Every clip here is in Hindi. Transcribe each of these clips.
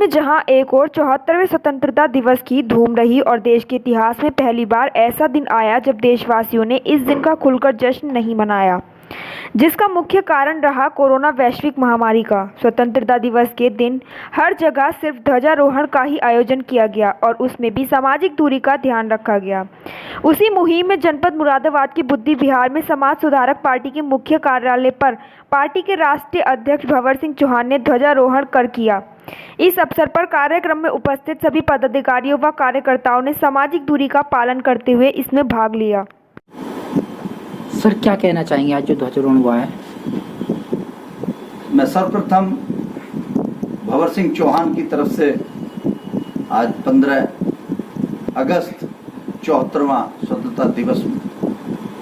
में जहां एक और 74वें स्वतंत्रता दिवस की धूम रही और देश के इतिहास में पहली बार ऐसा दिन आया जब देशवासियों ने इस दिन का खुलकर जश्न नहीं मनाया, जिसका मुख्य कारण रहा कोरोना वैश्विक महामारी का। स्वतंत्रता दिवस के दिन हर जगह सिर्फ ध्वजारोहण का ही आयोजन किया गया और उसमें भी सामाजिक दूरी का ध्यान रखा गया। उसी मुहिम में जनपद मुरादाबाद के बुद्धि विहार में समाज सुधारक पार्टी के मुख्य कार्यालय पर पार्टी के राष्ट्रीय अध्यक्ष भंवर सिंह चौहान ने ध्वजारोहण कर किया। इस अवसर पर कार्यक्रम में उपस्थित सभी पदाधिकारियों व कार्यकर्ताओं ने सामाजिक दूरी का पालन करते हुए इसमें भाग लिया। सर, क्या कहना चाहेंगे आज जो ध्वजारोहण हुआ है? मैं सर्वप्रथम भंवर सिंह चौहान की तरफ से आज 15 अगस्त 74वां स्वतंत्रता दिवस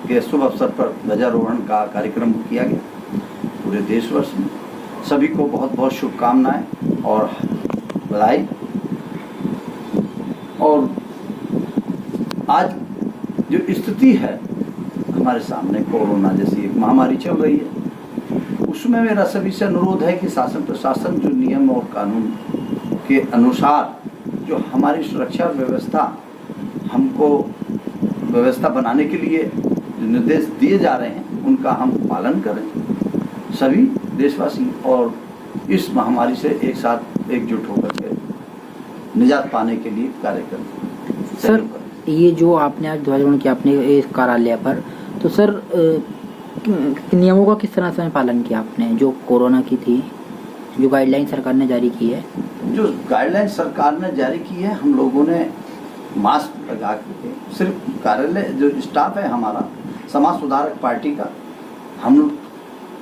के शुभ अवसर पर ध्वजारोहण का कार्यक्रम किया गया। पूरे देशवर्ष में सभी को बहुत बहुत शुभकामनाएं और बधाई। और आज जो स्थिति है हमारे सामने, कोरोना जैसी एक महामारी चल रही है, उसमें मेरा सभी से अनुरोध है कि शासन प्रशासन जो नियम और कानून के अनुसार जो हमारी सुरक्षा व्यवस्था हमको व्यवस्था बनाने के लिए जो निर्देश दिए जा रहे हैं उनका हम पालन करें। सभी देशवासी और इस महामारी से एक साथ एकजुट होकर के निजात पाने के लिए कार्य करें। सर, ये जो आपने आज ध्वजारोहण किया अपने इस कार्यालय पर, तो सर नियमों का किस तरह से पालन किया आपने, जो कोरोना की थी, जो गाइडलाइन सरकार ने जारी की है? जो गाइडलाइन सरकार ने जारी की है, हम लोगों ने मास्क लगा के, सिर्फ कार्यालय जो स्टाफ है हमारा समाज सुधारक पार्टी का, हम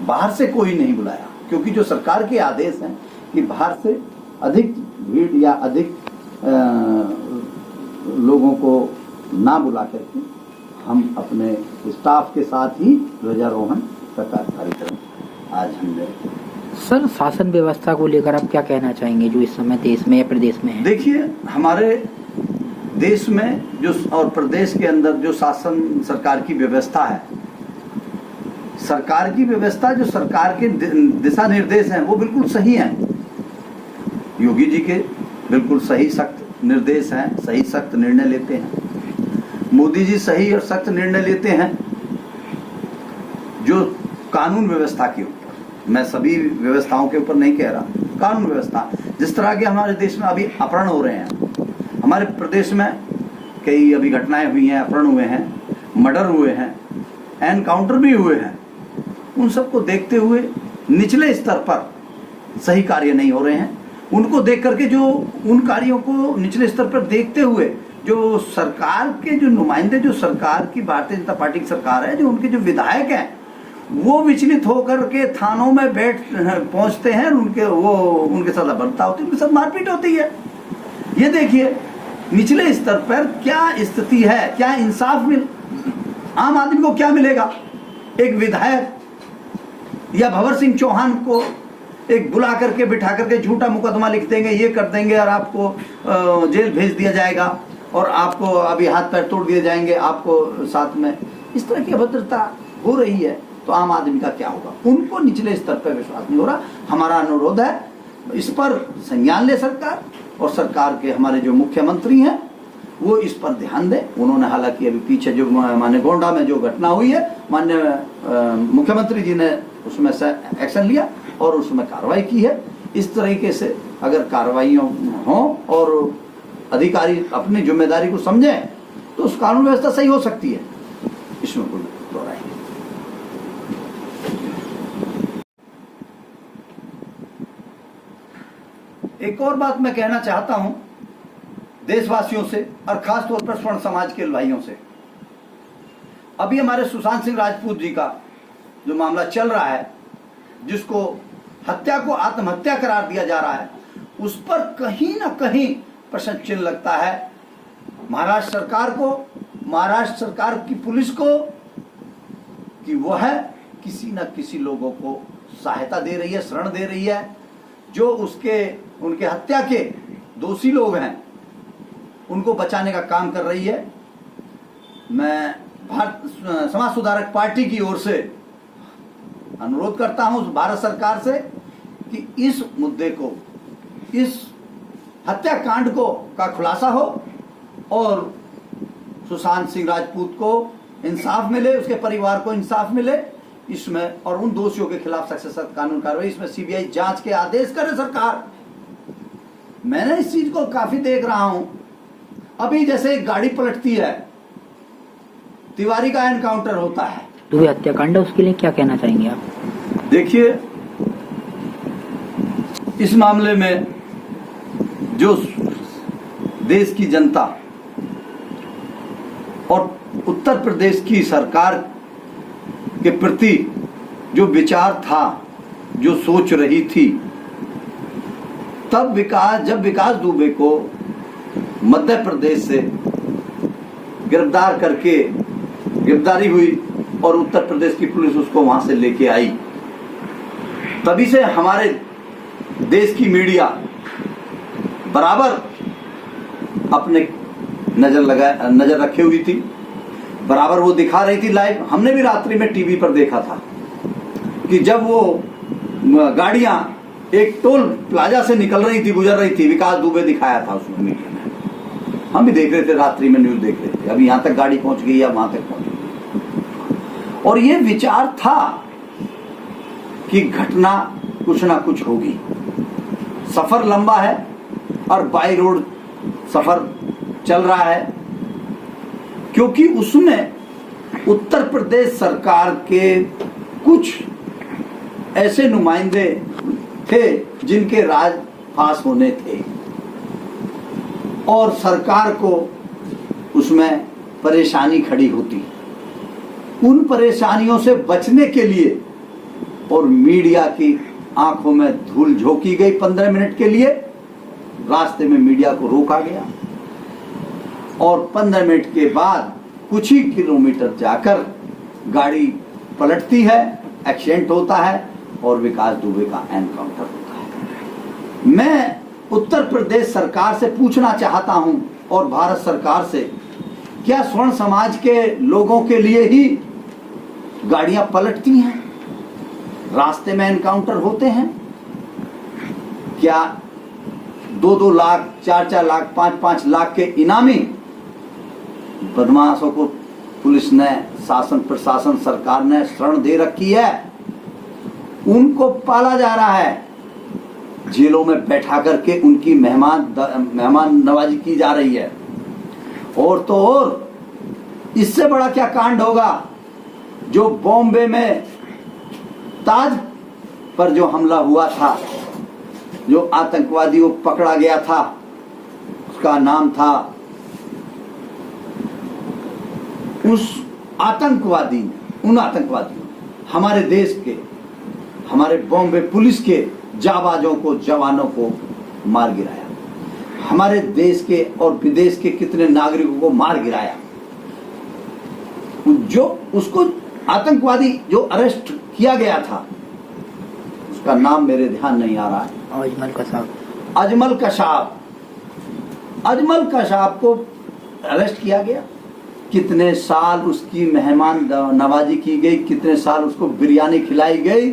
बाहर से कोई नहीं बुलाया, क्योंकि जो सरकार के आदेश हैं कि बाहर से अधिक भीड़ या अधिक लोगों को ना बुला करके हम अपने स्टाफ के साथ ही ध्वजारोहण का कार्यक्रम आज हमने। सर, शासन व्यवस्था को लेकर आप क्या कहना चाहेंगे जो इस समय देश में या प्रदेश में है? देखिए, हमारे देश में जो और प्रदेश के अंदर जो शासन सरकार की व्यवस्था है, सरकार की व्यवस्था जो सरकार के दिशा निर्देश हैं वो बिल्कुल सही हैं। योगी जी के बिल्कुल सही सख्त निर्देश हैं, सही सख्त निर्णय लेते हैं। मोदी जी सही और सख्त निर्णय लेते हैं जो कानून व्यवस्था के ऊपर, मैं सभी व्यवस्थाओं के ऊपर नहीं कह रहा, कानून व्यवस्था जिस तरह के हमारे देश में अभी अपहरण हो रहे हैं, हमारे प्रदेश में कई अभी घटनाएं हुई हैं, अपहरण हुए हैं, मर्डर हुए हैं, एनकाउंटर भी हुए हैं, उन सबको देखते हुए निचले स्तर पर सही कार्य नहीं हो रहे हैं। उनको देख करके जो उन कार्यों को निचले स्तर पर देखते हुए जो सरकार के जो नुमाइंदे, जो सरकार की भारतीय जनता पार्टी की सरकार है, जो उनके जो विधायक हैं, वो विचलित होकर के थानों में पहुंचते हैं, उनके साथ अभद्रता होती है, उनके साथ मारपीट होती है। ये देखिए निचले स्तर पर क्या स्थिति है, क्या इंसाफ आम आदमी को क्या मिलेगा? एक विधायक या भंवर सिंह चौहान को एक बुला करके बिठा करके झूठा मुकदमा लिख देंगे, ये कर देंगे और आपको जेल भेज दिया जाएगा और आपको अभी हाथ पैर तोड़ दिए जाएंगे, आपको साथ में इस तरह की अभद्रता हो रही है, तो आम आदमी का क्या होगा? उनको निचले स्तर पर विश्वास नहीं हो रहा। हमारा अनुरोध है इस पर संज्ञान ले सरकार, और सरकार के हमारे जो मुख्यमंत्री हैं वो इस पर ध्यान दें। उन्होंने हालांकि अभी पीछे जो माननीय गोंडा में जो घटना हुई है, माननीय मुख्यमंत्री जी ने उसमें से एक्शन लिया और उसमें कार्रवाई की है। इस तरीके से अगर कार्रवाइयाँ हों और अधिकारी अपनी जिम्मेदारी को समझें तो उस कानून व्यवस्था सही हो सकती है, इसमें कोई दो राय नहीं। एक और बात मैं कहना चाहता हूं देशवासियों से और खास तौर पर स्वर्ण समाज के भाइयों से। अभी हमारे सुशांत सिंह राजपूत जी का जो मामला चल रहा है, जिसको हत्या को आत्महत्या करार दिया जा रहा है, उस पर कहीं ना कहीं प्रश्न चिन्ह लगता है महाराष्ट्र सरकार को, महाराष्ट्र सरकार की पुलिस को, कि वह किसी न किसी लोगों को सहायता दे रही है, शरण दे रही है, जो उनके हत्या के दोषी लोग हैं उनको बचाने का काम कर रही है। मैं समाज सुधारक पार्टी की ओर से अनुरोध करता हूं भारत सरकार से कि इस मुद्दे को, इस हत्याकांड का खुलासा हो और सुशांत सिंह राजपूत को इंसाफ मिले, उसके परिवार को इंसाफ मिले इसमें, और उन दोषियों के खिलाफ सख्त से सख्त कानून कार्रवाई, इसमें सीबीआई जांच के आदेश करे सरकार। मैंने इस चीज को काफी देख रहा हूं। अभी जैसे एक गाड़ी पलटती है, तिवारी का एनकाउंटर होता है, दुबे हत्याकांड, उसके लिए क्या कहना चाहेंगे आप? देखिए, इस मामले में जो देश की जनता और उत्तर प्रदेश की सरकार के प्रति जो विचार था, जो सोच रही थी, तब जब विकास दुबे को मध्य प्रदेश से गिरफ्तारी हुई और उत्तर प्रदेश की पुलिस उसको वहां से लेके आई, तभी से हमारे देश की मीडिया बराबर अपने नजर रखे हुई थी, बराबर वो दिखा रही थी लाइव। हमने भी रात्रि में टीवी पर देखा था कि जब वो गाड़ियां एक टोल प्लाजा से निकल रही थी, गुजर रही थी, विकास दुबे दिखाया था उसमें मीडिया में। हम भी देख रहे थे, रात्रि में न्यूज देख रहे थे। अभी यहां तक गाड़ी पहुंच गई या वहां तक पहुंच गई, और ये विचार था कि घटना कुछ ना कुछ होगी। सफर लंबा है और बाई रोड सफर चल रहा है, क्योंकि उसमें उत्तर प्रदेश सरकार के कुछ ऐसे नुमाइंदे थे जिनके राज पास होने थे, और सरकार को उसमें परेशानी खड़ी होती। उन परेशानियों से बचने के लिए और मीडिया की आंखों में धूल झोंकी गई 15 मिनट के लिए, रास्ते में मीडिया को रोका गया, और 15 मिनट के बाद कुछ ही किलोमीटर जाकर गाड़ी पलटती है, एक्सीडेंट होता है और विकास दुबे का एनकाउंटर होता है। मैं उत्तर प्रदेश सरकार से पूछना चाहता हूं और भारत सरकार से, क्या स्वर्ण समाज के लोगों के लिए ही गाड़ियां पलटती हैं, रास्ते में एनकाउंटर होते हैं? क्या 2-2 लाख, 4-4 लाख, 5-5 लाख के इनामी बदमाशों को पुलिस ने, शासन प्रशासन सरकार ने शरण दे रखी है, उनको पाला जा रहा है, जेलों में बैठा करके उनकी मेहमान नवाजी की जा रही है। और तो और इससे बड़ा क्या कांड होगा, जो बॉम्बे में ताज पर जो हमला हुआ था, जो आतंकवादी को पकड़ा गया था, उसका नाम था, उन आतंकवादियों हमारे देश के, हमारे बॉम्बे पुलिस के जाबाजों को, जवानों को मार गिराया, हमारे देश के और विदेश के कितने नागरिकों को मार गिराया। जो उसको आतंकवादी जो अरेस्ट किया गया था, उसका नाम मेरे ध्यान नहीं आ रहा है। अजमल कसाब को अरेस्ट किया गया, कितने साल उसकी मेहमान नवाजी की गई, कितने साल उसको बिरयानी खिलाई गई,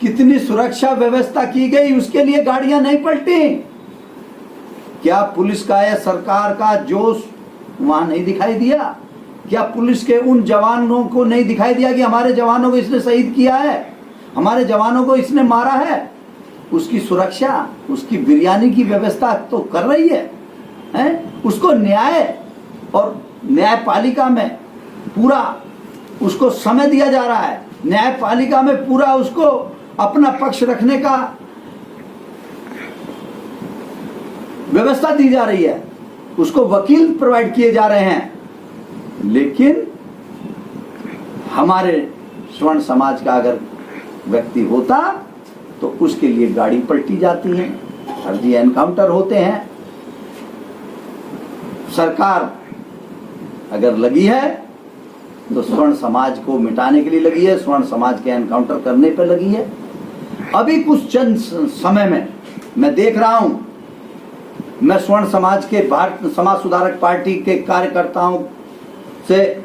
कितनी सुरक्षा व्यवस्था की गई, उसके लिए गाड़ियां नहीं पलटी। क्या पुलिस का या सरकार का जोश वहां नहीं दिखाई दिया? क्या पुलिस के उन जवानों को नहीं दिखाई दिया कि हमारे जवानों को इसने शहीद किया है, हमारे जवानों को इसने मारा है? उसकी सुरक्षा, उसकी बिरयानी की व्यवस्था तो कर रही है? उसको न्याय और न्यायपालिका में पूरा उसको समय दिया जा रहा है, न्यायपालिका में पूरा उसको अपना पक्ष रखने का व्यवस्था दी जा रही है, उसको वकील प्रोवाइड किए जा रहे हैं। लेकिन हमारे स्वर्ण समाज का अगर व्यक्ति होता तो उसके लिए गाड़ी पलटी जाती है, फर्जी एनकाउंटर होते हैं। सरकार अगर लगी है तो स्वर्ण समाज को मिटाने के लिए लगी है, स्वर्ण समाज के एनकाउंटर करने पर लगी है। अभी कुछ चंद समय में मैं देख रहा हूं, मैं स्वर्ण समाज के भारत समाज सुधारक पार्टी के कार्यकर्ताओं से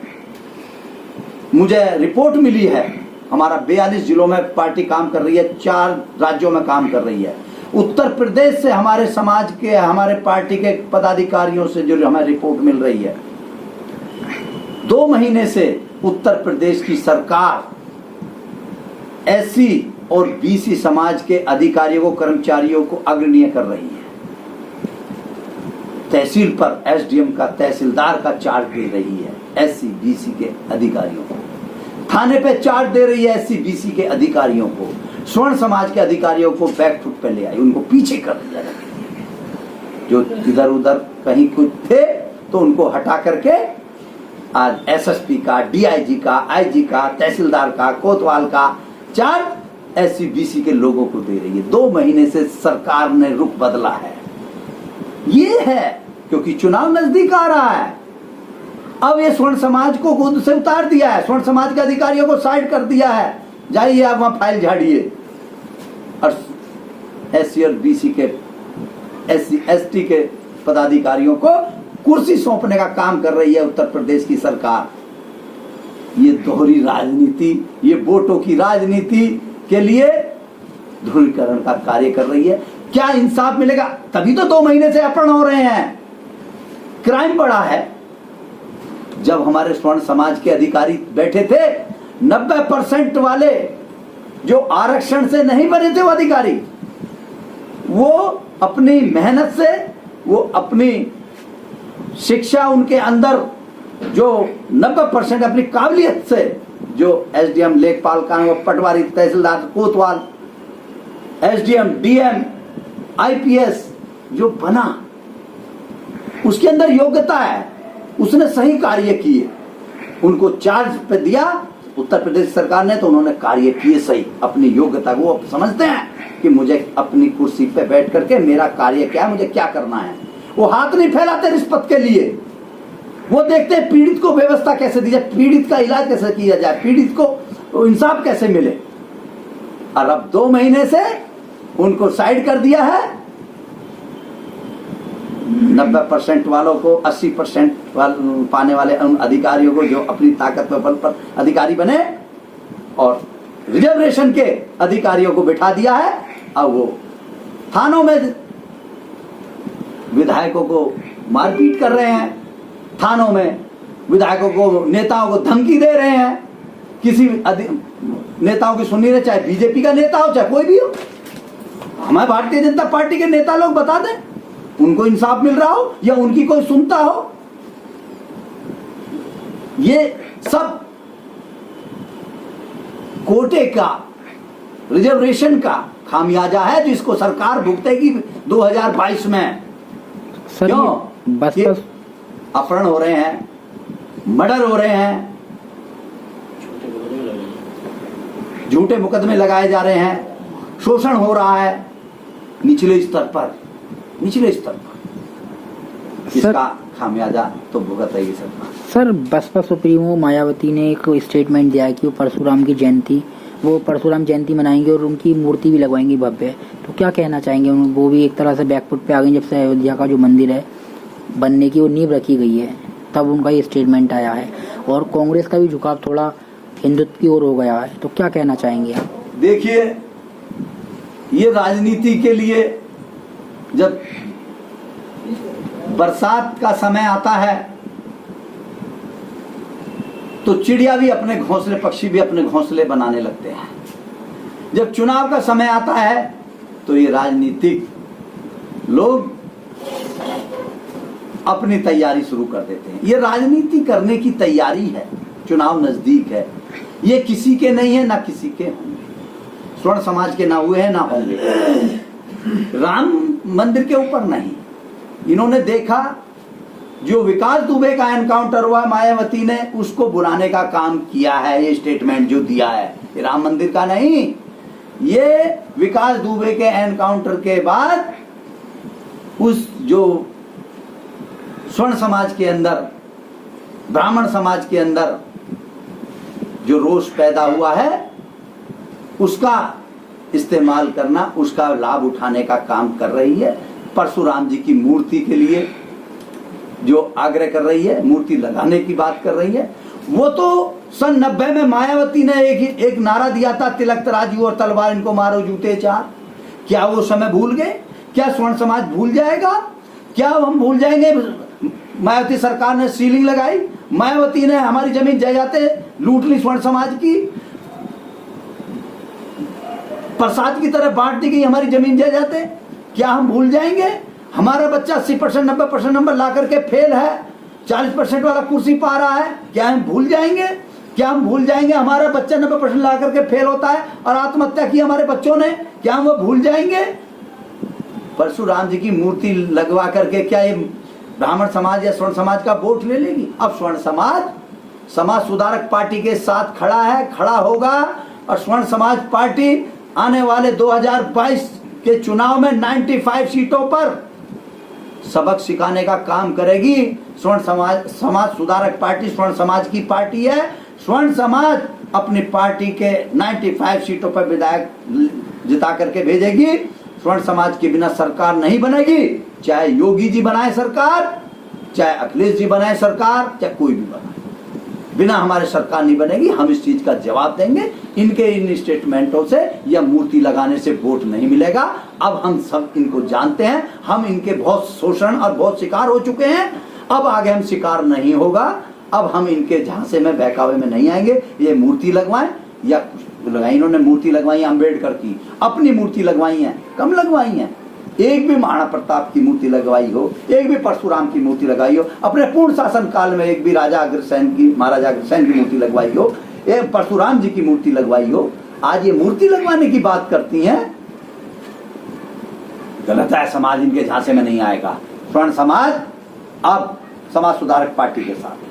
मुझे रिपोर्ट मिली है, हमारा 42 जिलों में पार्टी काम कर रही है, 4 राज्यों में काम कर रही है, उत्तर प्रदेश से हमारे समाज के, हमारे पार्टी के पदाधिकारियों से जो हमें रिपोर्ट मिल रही है, 2 महीने से उत्तर प्रदेश की सरकार एससी और बीसी समाज के अधिकारियों को, कर्मचारियों को अग्रणीय कर रही है। तहसील पर एसडीएम का, तहसीलदार का चार्ज दे रही है एससी बीसी के अधिकारियों को, थाने पे चार्ज दे रही है एससी बीसी के अधिकारियों को, स्वर्ण समाज के अधिकारियों को बैक फुट पे ले आई, उनको पीछे कर दिया। जो इधर उधर कहीं कुछ थे तो उनको हटा करके आज एसएसपी का, डीआईजी का, आईजी का, तहसीलदार का, कोतवाल का चार्ज एससी बीसी के लोगों को दे रही है। 2 महीने से सरकार ने रुख बदला है। ये है क्योंकि चुनाव नजदीक आ रहा है। अब ये स्वर्ण समाज को गोद से उतार दिया है, स्वर्ण समाज के अधिकारियों को साइड कर दिया है, जाइए आप वहां फाइल झाड़िए। और एससी और बीसी के, एससी एसटी के पदाधिकारियों को कुर्सी सौंपने का काम कर रही है उत्तर प्रदेश की सरकार। ये दोहरी राजनीति, ये वोटों की राजनीति के लिए ध्रुवीकरण का कार्य कर रही है। क्या इंसाफ मिलेगा? तभी तो 2 महीने से अपहरण हो रहे हैं, क्राइम बढ़ा है। जब हमारे स्वर्ण समाज के अधिकारी बैठे थे, 90% वाले जो आरक्षण से नहीं बने थे वो अधिकारी, वो अपनी मेहनत से, वो अपनी शिक्षा, उनके अंदर जो 90% अपनी काबिलियत से, जो एसडीएम, लेखपाल, कानून, पटवारी, तहसीलदार, कोतवाल, एसडीएम, डीएम, आईपीएस जो बना, उसके अंदर योग्यता है, उसने सही कार्य किए, उनको चार्ज पे दिया उत्तर प्रदेश सरकार ने, तो उन्होंने कार्य किए सही, अपनी योग्यता को समझते हैं कि मुझे अपनी कुर्सी पे बैठ करके मेरा कार्य क्या है, मुझे क्या करना है। वो हाथ नहीं फैलाते रिश्वत के लिए, वो देखते हैं पीड़ित को व्यवस्था कैसे दी जाए, पीड़ित का इलाज कैसे किया जाए, पीड़ित को इंसाफ कैसे मिले। और अब 2 महीने से उनको साइड कर दिया है। 90% वालों को, 80% पाने वाले उन अधिकारियों को जो अपनी ताकत पे बल पर अधिकारी बने, और रिजर्वेशन के अधिकारियों को बिठा दिया है। अब वो थानों में विधायकों को मारपीट कर रहे हैं, थानों में विधायकों को, नेताओं को धमकी दे रहे हैं। किसी नेताओं की सुन नहीं रहे, चाहे बीजेपी का नेता हो, चाहे कोई भी हो। हमारे भारतीय जनता पार्टी के नेता लोग बता दें, उनको इंसाफ मिल रहा हो या उनकी कोई सुनता हो। ये सब कोटे का, रिजर्वेशन का खामियाजा है जिसको सरकार भुगतेगी 2022 में। सर, क्यों? बस अपहरण हो रहे हैं, मर्डर हो रहे हैं, झूठे मुकदमे लगाए जा रहे हैं, शोषण हो रहा है निचले स्तर पर, इसका खामियाजा तो भुगतेगी सरकार। सर, बसपा सुप्रीमो मायावती ने एक स्टेटमेंट दिया है कि वो परशुराम की जयंती, वो परशुराम जयंती मनाएंगे और उनकी मूर्ति भी लगवाएंगे भव्य। तो क्या कहना चाहेंगे? वो भी एक तरह से बैकफुट पे आ गई, जब से अयोध्या का जो मंदिर है बनने की वो नींव रखी गई है, तब उनका ये स्टेटमेंट आया है। और कांग्रेस का भी झुकाव थोड़ा हिंदुत्व की ओर हो गया है, तो क्या कहना चाहेंगे आप? देखिए, ये राजनीति के लिए जब बरसात का समय आता है तो चिड़िया भी अपने घोंसले, पक्षी भी अपने घोंसले बनाने लगते हैं। जब चुनाव का समय आता है तो ये राजनीतिक लोग अपनी तैयारी शुरू कर देते हैं। ये राजनीति करने की तैयारी है, चुनाव नजदीक है। ये किसी के नहीं है, ना किसी के होंगे। स्वर्ण समाज के ना हुए हैं, ना होंगे। राम मंदिर के ऊपर नहीं, इन्होंने देखा जो विकास दुबे का एनकाउंटर हुआ, मायावती ने उसको बुलाने का काम किया है। ये स्टेटमेंट जो दिया है, ये राम मंदिर का नहीं, ये विकास दुबे के एनकाउंटर के बाद उस जो स्वर्ण समाज के अंदर, ब्राह्मण समाज के अंदर जो रोष पैदा हुआ है, उसका इस्तेमाल करना, उसका लाभ उठाने का काम कर रही है। परशुराम जी की मूर्ति के लिए जो आग्रह कर रही है, मूर्ति लगाने की बात कर रही है। वो तो सन 90 में मायावती ने एक नारा दिया था, तिलक तराजू और तलवार इनको मारो जूते चार। क्या वो समय भूल गए? क्या स्वर्ण समाज भूल जाएगा? क्या हम भूल जाएंगे? मायावती सरकार ने सीलिंग लगाई, मायावती ने हमारी जमीन जायदादें लूट ली, स्वर्ण समाज की प्रसाद की तरह बांट दी गई हमारी जमीन जायदादें। क्या हम भूल जाएंगे? हमारा बच्चा 80% 90% नंबर ला करके फेल है, 40% वाला कुर्सी पा रहा है, क्या हम भूल जाएंगे? क्या हम भूल जाएंगे हमारा बच्चा 90% ला करके फेल होता है और आत्महत्या की हमारे बच्चों ने, क्या हम वो भूल जाएंगे? परशुराम जी की मूर्ति लगवा करके क्या ये ब्राह्मण समाज या स्वर्ण समाज का वोट ले लेगी? अब स्वर्ण समाज समाज सुधारक पार्टी के साथ खड़ा है, खड़ा होगा, और स्वर्ण समाज पार्टी आने वाले 2022 के चुनाव में 95 सीटों पर सबक सिखाने का काम करेगी। स्वर्ण समाज सुधारक पार्टी स्वर्ण समाज की पार्टी है। स्वर्ण समाज अपनी पार्टी के 95 सीटों पर विधायक जिता करके भेजेगी। स्वर्ण समाज के बिना सरकार नहीं बनेगी, चाहे योगी जी बनाए सरकार, चाहे अखिलेश जी बनाए सरकार, चाहे कोई भी बनाए, बिना हमारे सरकार नहीं बनेगी। हम इस चीज का जवाब देंगे। इनके इन स्टेटमेंटों से या मूर्ति लगाने से वोट नहीं मिलेगा। अब हम सब इनको जानते हैं, हम इनके बहुत शोषण और बहुत शिकार हो चुके हैं। अब आगे हम शिकार नहीं होगा। अब हम इनके झांसे में बहकावे में नहीं आएंगे। ये मूर्ति लगवाएं या लगाई, इन्होंने मूर्ति लगवाई अम्बेडकर की, अपनी मूर्ति लगवाई है, कम लगवाई है। एक भी महाराणा प्रताप की मूर्ति लगवाई हो, एक भी परशुराम की मूर्ति लगाई हो, अपने पूर्ण शासन काल में एक भी राजा अग्रसेन की, महाराजा अग्रसेन की मूर्ति लगवाई हो, एक परशुराम जी की मूर्ति लगवाई हो। आज ये मूर्ति लगवाने की बात करती हैं, गलत है। समाज इनके झांसे में नहीं आएगा। स्वर्ण समाज अब समाज सुधारक पार्टी के साथ